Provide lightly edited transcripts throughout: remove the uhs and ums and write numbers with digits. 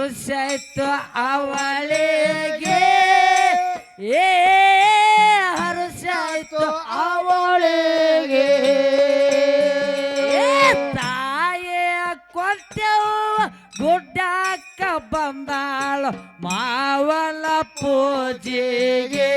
ಹರುಷಾಯ್ತು ಅವಳಿಗೆ ಏ ಹರುಷಾಯ್ತು ಅವಳಿಗೆ ತಾಯೇ ಕೊಟ್ಟೆವು ಗುಡ್ಡಕ್ಕ ಬಂದಾಳ ಮಾವಲ ಪೂಜೆಗೆ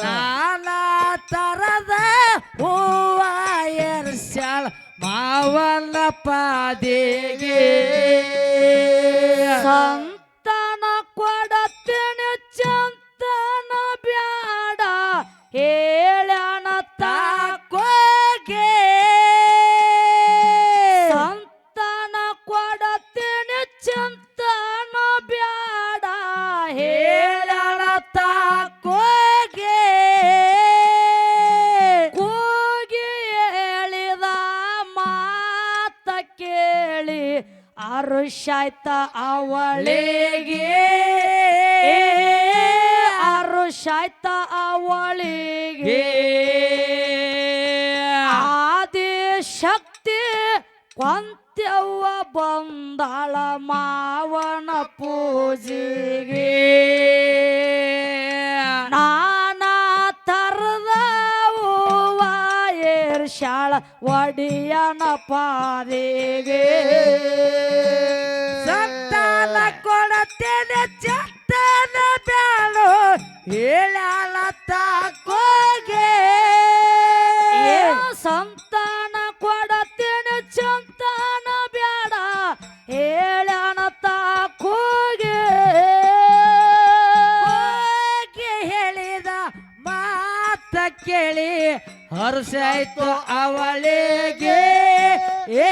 ನಾನಾ ತರದ ಹೂವ ಎರ್ಸ್ಯಾಳ ಮಾವಲ ಪಾದಿಗೆ ಸಂತಾನ ಕೊಡತ್ತೇನೆ ಚಂತನ ಬ್ಯಾಡ ಹೇಳಣ ತಾಕೋಗೆ ಸಂತಾನ ಕೊಡತ್ತೇನೆ ಚಂತನ ಬ್ಯಾಡ ಹೇಳಣ ತಾಕೋಗೆ ಕೂಗಿ ಹೇಳಿದ ಮಾತ ಕೇಳಿ ಅರುಷಾಯ್ತ ಅವಳಿಗೆ ಅರುಷಾಯ್ತ ಅವಳಿಗೆ ಆದಿ ಶಕ್ತಿ ಕೊಂತ್ಯವ್ವ ಬಂದಾಳ ಮಾವನ ಪೂಜೆಗೆ ನಾನಾ ತರದ ಹೂವ ಏರ್ಷಾಳ ಒಡಿಯನ ಪಾದಿಗೆ ಸಂತಾನ ಕೊಡತೇನೆ ಚಟ್ಟನ ಬ್ಯಾಳು ಹೇಳಾಳ ತಾಕೋಗೆ ಸಂತಾನ ಕೊಡತೇನೆ ಚಂತಾನ ಬ್ಯಾಡ ಹೇಳಣ ತಾಕೋಗೆ ಹೇಳಿದ ಮಾತ ಕೇಳಿ ಹರ್ಷಾಯ್ತು ಅವಳಿಗೆ ಏ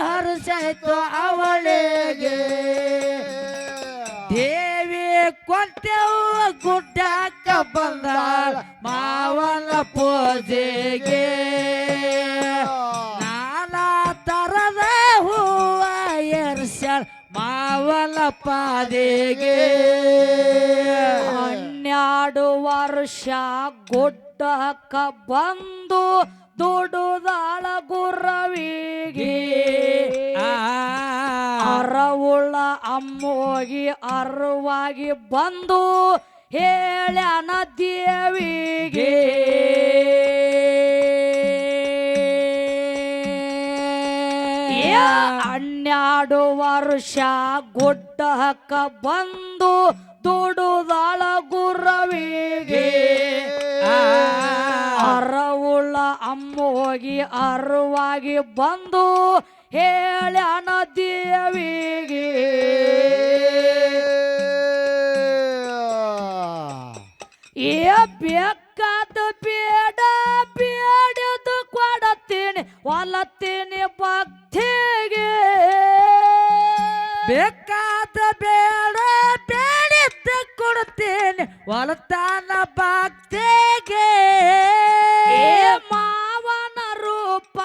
ಹರ್ಷಾಯ್ತು ಅವಳಿಗೆ ದೇವಿ ಕೊಟ್ಟೆವು ಗುಡ್ಡಕ್ಕ ಬಂದಾಳ ಮಾವನ ಪೂಜೆಗೆ ನಾನಾ ತರದ ಹೂವ ಎರ್ಸ್ಯಾಳ ಮಾವನ ಪಾದಿಗೆ 12 ವರ್ಷ ಗುಡ್ಡಕ್ಕ ಬಂದು ದುಡುದಾಳ ಗುರವಿಗೆ ಅರವುಳ ಅಮ್ಮೋಗಿ ಅರವಾಗಿ ಬಂದು ಹೇಳ್ಯಾನ ದೇವಿಗೆ 12 ವರ್ಷ ಗುಡ್ಡಕ್ಕ ಬಂದು ದುಡುದಾಳ ಗುರವಿಗೆ ಅರವುಳ ಅಮ್ಮೋಗಿ ಅರವಾಗಿ ಬಂದು ಹೇಳ್ಯಾನ ದೇವಿಗೆ ಬೇಕಾದ ಬೇಡ ಬೇಡದು ಕೊಡತೀನಿ ಒಲತೀನಿ ಭಕ್ತಿಗೆ ಬೇಕಾದ ಬೇಡ ಬೇಡಿದ್ದ ಕೊಡ್ತೇನೆ ಒಲತಾನ ಭಕ್ತಿಗೆ ಮಾವನ ರೂಪ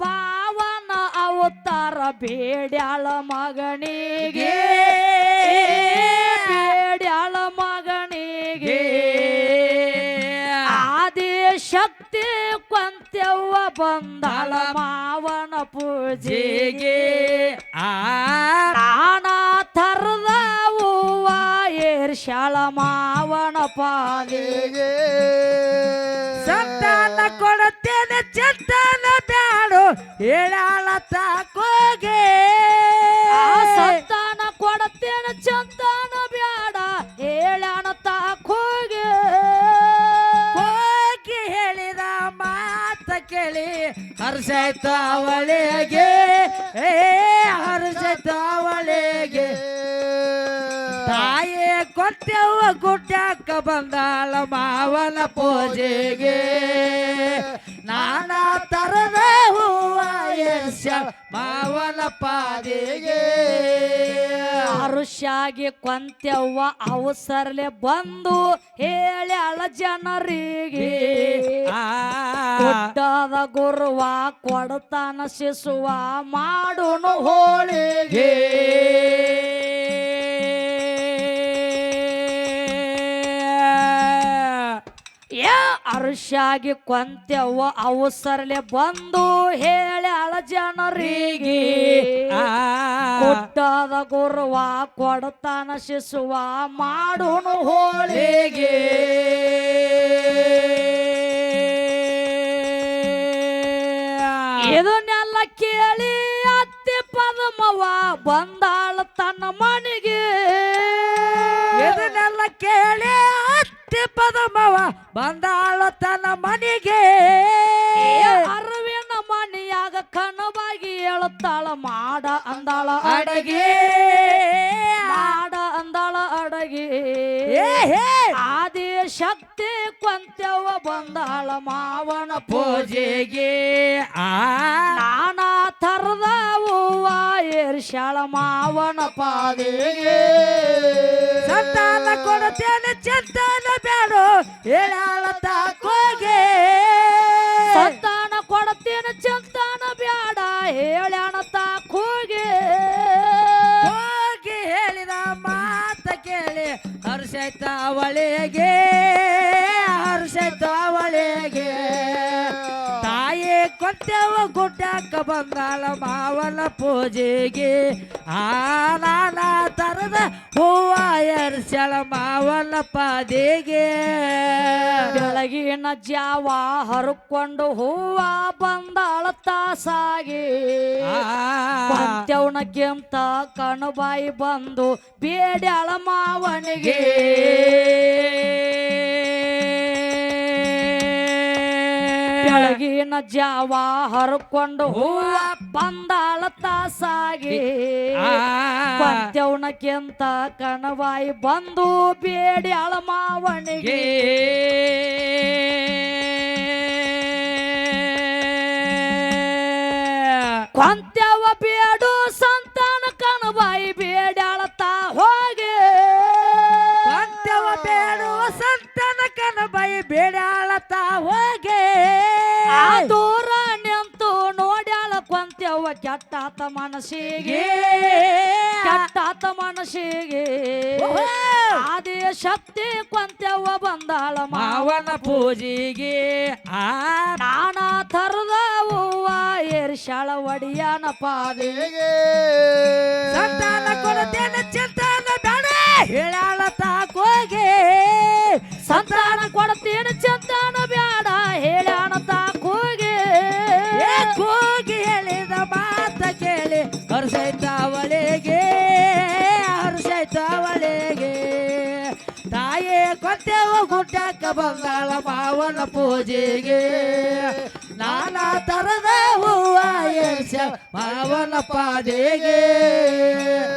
ಭಾವನ ಅವತಾರ ಬೇಡ್ಯಾಳ ಮಗನಿಗೆ ಬೇಡ್ಯಾಳ ಮಗನಿಗೆ ಆದಿ ಶಕ್ತಿ ಕೊಂತ್ಯವ್ವ ಬಂದಾಳ ಮಾವನ ಪೂಜೆಗೆ ನಾನಾ ತರದ ಹೂವ ಏರ್ಷಾಳ ಮಾವನ ಪಾದಿಗೆ ಸಂತಾನ ಕೊಡುತ್ತೇನೆ ಚಂತಾನ ಬ್ಯಾಡು ಹೇಳಾಳ ತಾಕೋಗೆ ಸಂತಾನ ಕೊಡುತ್ತೇನೆ ಚಂತಾನ ಬ್ಯಾಡ ಹೇಳಣ ತಾಕೋಗೆ ಹೋಗಿ ಹೇಳಿದ ಮಾತ ಕೇಳಿ ಹರ್ಷಾಯ್ತ ಅವಳಿಗೆ ಏ ಹರ್ಷಾಯ್ತ ಅವಳಿಗೆ ತಾಯೇ ಕೊಟ್ಟೆವ್ವ ಗುಡ್ಡಕ್ಕ ಬಂದಾಳ ಮಾವನ ಪೂಜೆಗೆ ನಾನಾ ತರದ ಹೂವ ಎರ್ಸ್ಯಾಳ ಮಾವನ ಪಾದಿಗೆ ಹರುಷಾಗಿ ಕೊಂತ್ಯವ್ವ ಅವಸರಲೆ ಬಂದು ಹೇಳ್ಯಾಳ ಜನರಿಗೆ ಕೊಟ್ಟದ ಗುರುವ ಕೊಡ್ತಾನ ಶಿಶುವ ಮಾಡುನು ಹೋಳಿಗೆ ಅರುಷಾಗಿ ಕೊಂತ್ಯವ್ವ ಅವಸರಲೆ ಬಂದು ಹೇಳ್ಯಾಳ ಜನರಿಗೆ ಆ ಕೊಟ್ಟದ ಗುರುವ ಕೊಡತಾನ ಶಿಸುವ ಮಾಡೋನು ಹೋಳಿಗೆ ಇದನ್ನೆಲ್ಲ ಕೇಳಿ ಅತ್ತಿ ಪದ್ಮವ್ವ ಬಂದಾಳ ತನ್ನ ಮನೆಗೆ ಇದನ್ನೆಲ್ಲ ಕೇಳಿ ಅತ್ತಿ ಪದ್ಮವ್ವ ಬಂದಾಳ ತನ್ನ ಮನೆಗೆ ಅರವಿನ ಮನೆಯಾಗ ಕಣವಾಗಿ ಹೇಳುತ್ತಾಳ ಮಾಡ ಅಂದಾಳ ಅಡಗೆ ಮಾಡ ಅಂದಾಳ ಅಡಗೆ ಆದಿ ಶಕ್ತಿ ಕೊಂತೆವ ಬಂದಾಳ ಮಾವನ ಪೂಜೆಗೆ ನಾನಾ ತರದ ಹೂವ ಏರ್ಷಾಳ ಮಾವನ ಪಾದಿಗೆ ಸಂತಾನ ಕೊಡತೇನೆ ಚಂತಾನ ಬೇಡು ಹೇಳಾಳ ತಾಕೋಗೆ ಸಂತಾನ ಕೊಡತೇನೆ ಚಂತಾನ ಬ್ಯಾಡ ಹೇಳ್ಯಾಣ ತಾಕೋಗೆ ಹೋಗಿ ಹೇಳಿದ ಮಾತ ಕೇಳಿ ಹರ್ಷೈತ ಅವಳಿಗೆ ಹರ್ಷೈತ ಅವಳಿಗೆ ತಾಯಿ ಕೊಟ್ಟೆವ ಗುಡ್ಡಕ್ಕ ಬಂದಾಳ ಮಾವನ ಪೂಜೆಗೆ ನಾನಾ ತರದ ಹೂವ ಎರ್ಸಳ ಮಾವನ ಪಾದಿಗೆ ಬೆಳಗಿನ ಜಾವ ಹರ್ಕೊಂಡು ಹೂವ ಬಂದಾಳ ತಾಸಾಗಿ ಪಂತ್ಯವನಕ್ಕಿಂತ ಕಣಬಾಯಿ ಬಂದು ಬೇಡ್ಯಾಳ ಮಾವನಿಗೆ ಬೆಳಗಿನ ಜಾವ ಹರ್ಕೊಂಡು ಹೂವ ಬಂದಾಳ ತಾಸಾಗಿ ಪಂತ್ಯವನಕ್ಕಿಂತ ಕಣಬಾಯಿ ಬಂದು ಬೇಡ್ಯಾಳ ಮಾವನಿಗೆ ಕೊಂತ್ಯವ ಬೇಡು ಸಂತಾನ ಕಣಬಾಯಿ ಬೇಡ್ಯಾಳ ತಾ ಹೋಗಿ ಪಂಚವ ಬೇಡುವ ಸಂತಾನ ಕನಬೈ ಬೇಡ್ಯಾಳ ತಾ ಹೋಗೆ ಆ ದೂರ ನಿಂತು ನೋಡ್ಯಾಳ ಕೊಂತ್ಯವ ಕೆಟ್ಟಾತ ಮನಸ್ಸಿಗೆ ಕೆಟ್ಟಾತ ಮನಸ್ಸಿಗೆ ಆದಿ ಶಕ್ತಿ ಕೊಂತ್ಯವ ಬಂದಾಳ ಮಾವನ ಪೂಜೆಗೆ ನಾನಾ ತರದ ಹೂವ ಏರ್ಷಾಳ ಒಡಿಯನ ಪಾದಿಗೆ ಸಂತಾನ ಕೊಡತೇನೆ ಚಿಂತಾನ ಬೇಡ ಹೇಳಾಳ ತಾಕೋಗೆ ಸಂತಾನ ಕೊಡ್ತೀನಿ ಚಂತಾನ ಬ್ಯಾಡ ಹೇಳ್ಯಾಣ ತಾಕೋಗೆ ಕೂಗಿ ಹೇಳಿದ ಮಾತ ಕೇಳಿ ಹರ್ಷೈತ ಅವಳಿಗೆ ಹರ್ಷೈತ ಅವಳಿಗೆ ತಾಯಿ ಕೊಟ್ಟೆವ ಗುಡ್ಡಕ್ಕ ಬಂದಾಳ ಮಾವನ ಪೂಜೆಗೆ ನಾನಾ ತರದ ಹೂವ ಎರ್ಸ ಮಾವನ ಪಾದಿಗೆ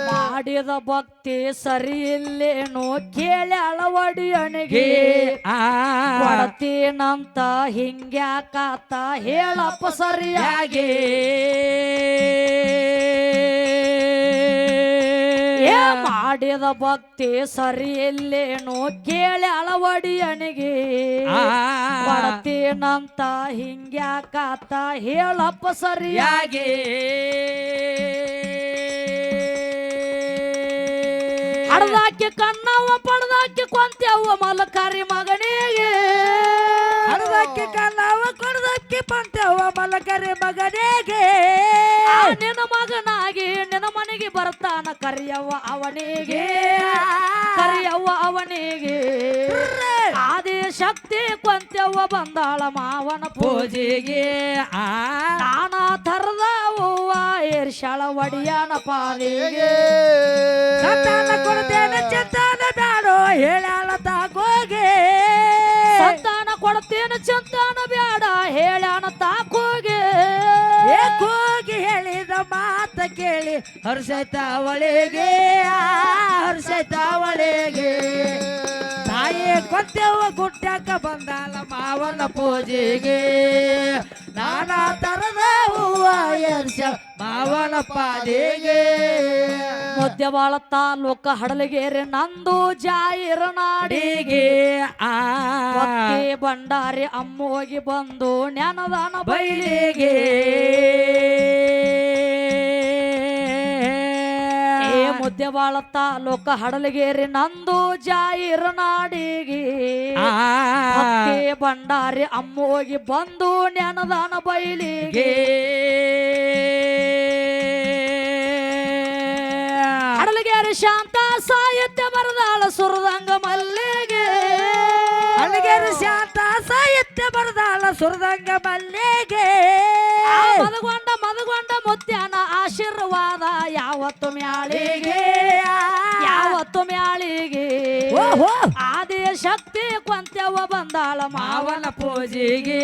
ಮಾಡಿದ ಭಕ್ತಿ ಸರಿ ಇಲ್ಲೇನು ಕೇಳ್ಯಾಳ ಒಡಿಯನಿಗೆ ಕೊಡ್ತೀನಂತ ಹಿಂಗ್ಯಾಕಾತ ಹೇಳಪ್ಪ ಸರಿಯಾಗಿ ಮಾಡಿದ ಭಕ್ತಿ ಸರಿ ಇಲ್ಲೇನು ಕೇಳ್ಯಾಳ ಒಡಿಯನಿಗೆ ಕೊಡ್ತೀನಂತ ಹಿಂಗ್ಯಾಕಾತ ಹೇಳಪ್ಪ ಸರಿಯಾಗಿ ಹಡದಾಕಿ ಕಣ್ಣವ್ವ ಪಡ್ದಾಕಿ ಕೊಂತ್ಯವ್ವ ಮಲಕಾರಿ ಮಗನಿಗೆ ಹಡದಕ್ಕೆ ಕನ್ನವ ಕೊಡದಕ್ಕೆ ಪಂಚವ ಮಲಕರಿ ಮಗನಿಗೆ ನಿನ್ನ ಮಗನಾಗಿ ನಿನ್ನ ಮನೆಗೆ ಬರ್ತಾನ ಕರಿಯವ್ವ ಅವನಿಗೆ ಕರಿಯವ್ವ ಅವನಿಗೆ ಆದಿ ಶಕ್ತಿ ಕೊಂತ್ಯವ್ವ ಬಂದಾಳ ಮಾವನ ಪೂಜೆಗೆ ನಾನಾ ತರದ ಹೂವ ಏರ್ಷಾಳ ಒಡಿಯನ ಪಾಲಿಗೆ ಸಂತಾನ ಕೊಡ್ತೇನೆ ಚಂತಾನ ಬ್ಯಾಡೋ ಹೇಳಾಳ ತಾಕೋಗೆ ಸಂತಾನ ಕೊಡ್ತೇನೆ ಚಂತಾನ ಬ್ಯಾಡ ಹೇಳ್ಯಾನ ತಾಕೋಗೆ ಕೂಗಿ ಹೇಳಿದ ಮಾತ ಕೇಳಿ ಹರ್ಷೈತ ಅವಳಿಗೆ ಹರ್ಷೈತ ಅವಳಿಗೆ ತಾಯಿ ಕೊಟ್ಟೆವ ಗುಡ್ಡಕ್ಕ ಬಂದಾಳ ಮಾವನ ಪೂಜೆಗೆ ನಾನಾ ತರದ ಹೂವ ಎರ್ಸ ಮಾವನ ಪಾದಿಗೆ ಮುದ್ದೆಬಾಳ ತಾಲೂಕ ಹಡಲಗೇರಿ ನಂದು ಜಾಯಿರ ನಾಡಿಗೆ ಭಕ್ತಿ ಭಂಡಾರಿ ಅಮ್ಮೋಗಿ ಬಂದು ಜ್ಞಾನದಾನ ಬೈಲಿಗೆ ಮುದ್ದೆಬಾಳ ತಾಲೂಕ ಹಡಲಗೇರಿ ನಂದು ಜಾಯಿರ ನಾಡಿಗೆ ಭಕ್ತಿ ಭಂಡಾರಿ ಅಮ್ಮೋಗಿ ಬಂದು ನೆನದಾನ ಬಯಲಿಗೆ ಹಡಲಗೇರಿ ಶಾಂತ ಸಾಹಿತ್ಯ ಬರದಾಳ ಸುರದಂಗ ಮಲ್ಲಿಗೆ ಹಡಲಗೇರಿ ಶಾಂತ ಸಾಹಿತ್ಯ ಬರದಾಳ ಸುರದಂಗ ಮಲ್ಲಿಗೆ ಮದಗೊಂಡ ಮುತ್ಯಾನ ಆಶೀರ್ವಾದ ಯಾವತ್ತು ಮ್ಯಾಳಿಗೆ ಯಾವತ್ತು ಮ್ಯಾಳಿಗೆ ಆದಿ ಶಕ್ತಿ ಕೊಂತೆವ ಬಂದಾಳ ಮಾವನ ಪೂಜೆಗೆ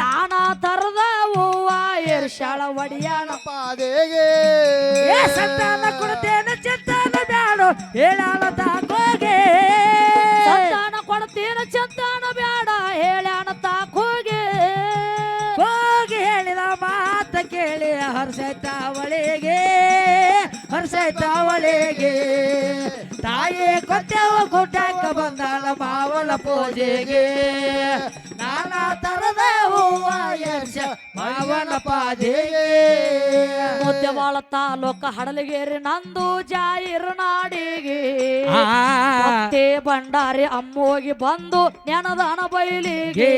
ನಾನಾ ತರದ ಹೂವ ಏರ್ಷಾಳ ಒಡಿಯಾನ ಪಾದೆಗೆ ಸಂತಾನ ಕೊಡ್ತೇನೆ ಚಿಂತಾನ ಬ್ಯಾಡು ಹೇಳಾಳ ತಾಕೋಗೆ ಸಂತಾನ ಕೊಡ್ತೇನೆ ಚಿಂತಾನ ಬ್ಯಾಡ ಹೇಳ್ಯಾನ ತಾಕೋಗೆ ಹೋಗಿ ಹೇಳಿದ ಮಾತ ಕೇಳಿ ಹರ್ಷೈತಾವಳಿಗೆ ಹರ್ಷೈತಾವಳಿಗೆ ತಾಯಿ ಕೊಟ್ಟೆವ ಗುಡ್ಡಕ್ಕ ಬಂದಾಳ ಮಾವನ ಪೂಜೆಗೆ ನಾನಾ ತರದ ಹೂವ ಎರ್ಸ ಮಾವನ ಪಾದೆಗೆ ಮುದ್ದೆಬಾಳ ತಾಲೂಕ ಹಡಲಗೇರಿ ನಂದು ಜಾಯಿರ ನಾಡಿಗೆ ಭಕ್ತಿ ಭಂಡಾರಿ ಅಮ್ಮೋಗಿ ಬಂದು ನೆನದಾನ ಬಯಲಿಗೆ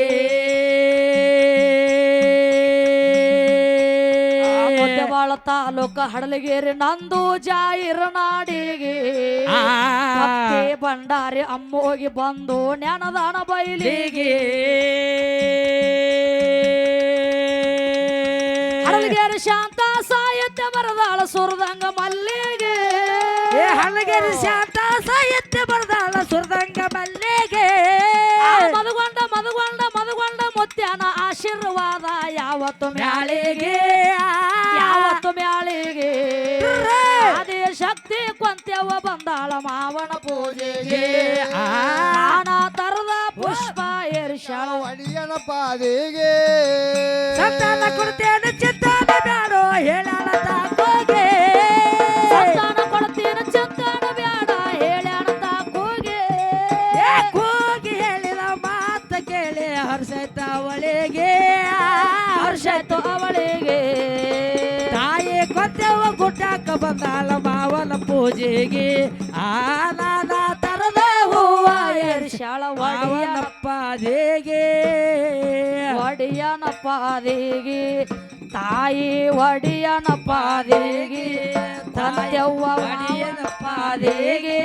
ಮುದ್ದೆಬಾಳ ತಾಲೂಕ ಹಡಲಗೇರಿ ನಂದು ಜಾಯಿರ ನಾಡಿಗೆ ಭಕ್ತಿ ಭಂಡಾರಿ ಅಮ್ಮೋಗಿ ಬಂದು ನೆನದಾನ ಬಯಲಿಗೆ ಹಡಲಗೇರಿ ಶಾಂತ ಸಾಹಿತ್ಯ ಬರದಾಳ ಸುರದಂಗ ಮಲ್ಲಿಗೆ ಹಡಲಗೇರಿ ಶಾಂತ ಸಾಹಿತ್ಯ ಬರದಾಳ ಸುರದಂಗ ಮಲ್ಲಿಗೆ ಮದಗೊಂಡ ಮುತ್ಯಾನ ಆಶೀರ್ವಾದ ಯಾವತ್ತು ಮ್ಯಾಳಿಗೆ ಯಾವತ್ತು ಮ್ಯಾಳಿಗೆ ಅದೇ ಶಕ್ತಿ ಕೊಂತೆವ ಬಂದಾಳ ಮಾವನ ಪೂಜೆಗೆ ನಾನಾ ತರದ ಪುಷ್ಪ ಏರ್ಷಾಳ ಒಡಿಯನ ಪಾದೆಗೆ ಸಂತಾನ ಕೊಡ್ತೇನೆ ಚಿಂತಾನ ಬ್ಯಾಡೋ ಹೇಳಾಳ ತಾಕೋಗೆ ಸಂತಾನ ಕೊಡ್ತೀನಿ ಚಿಂತಾನ ಬ್ಯಾಡ ಹೇಳ್ಯಾನ ತಾಕೋಗೆ ಹೋಗಿ ಹೇಳಿದ ಮಾತ ಕೇಳಿ ಹರ್ಷೈತಾವಳಿಗೆ ಹರ್ಷಾಯ್ತು ಅವಳಿಗೆ ತಾಯಿ ಕೊಟ್ಟೆವ ಗುಡ್ಡಕ್ಕ ಬಂದಾಳ ಮಾವನ ಪೂಜೆಗೆ ನಾನಾ ತರದ ಹೂವ ಏರ್ಷಾಳ ಮಾವನ ಪಾದೆಗೆ ಒಡಿಯನ ಪಾದಿಗೆ ತಾಯಿ ಒಡಿಯನ ಪಾದಿಗೆ ತಂದೆವ್ವ ಒಡಿಯನ ಪಾದಿಗೆ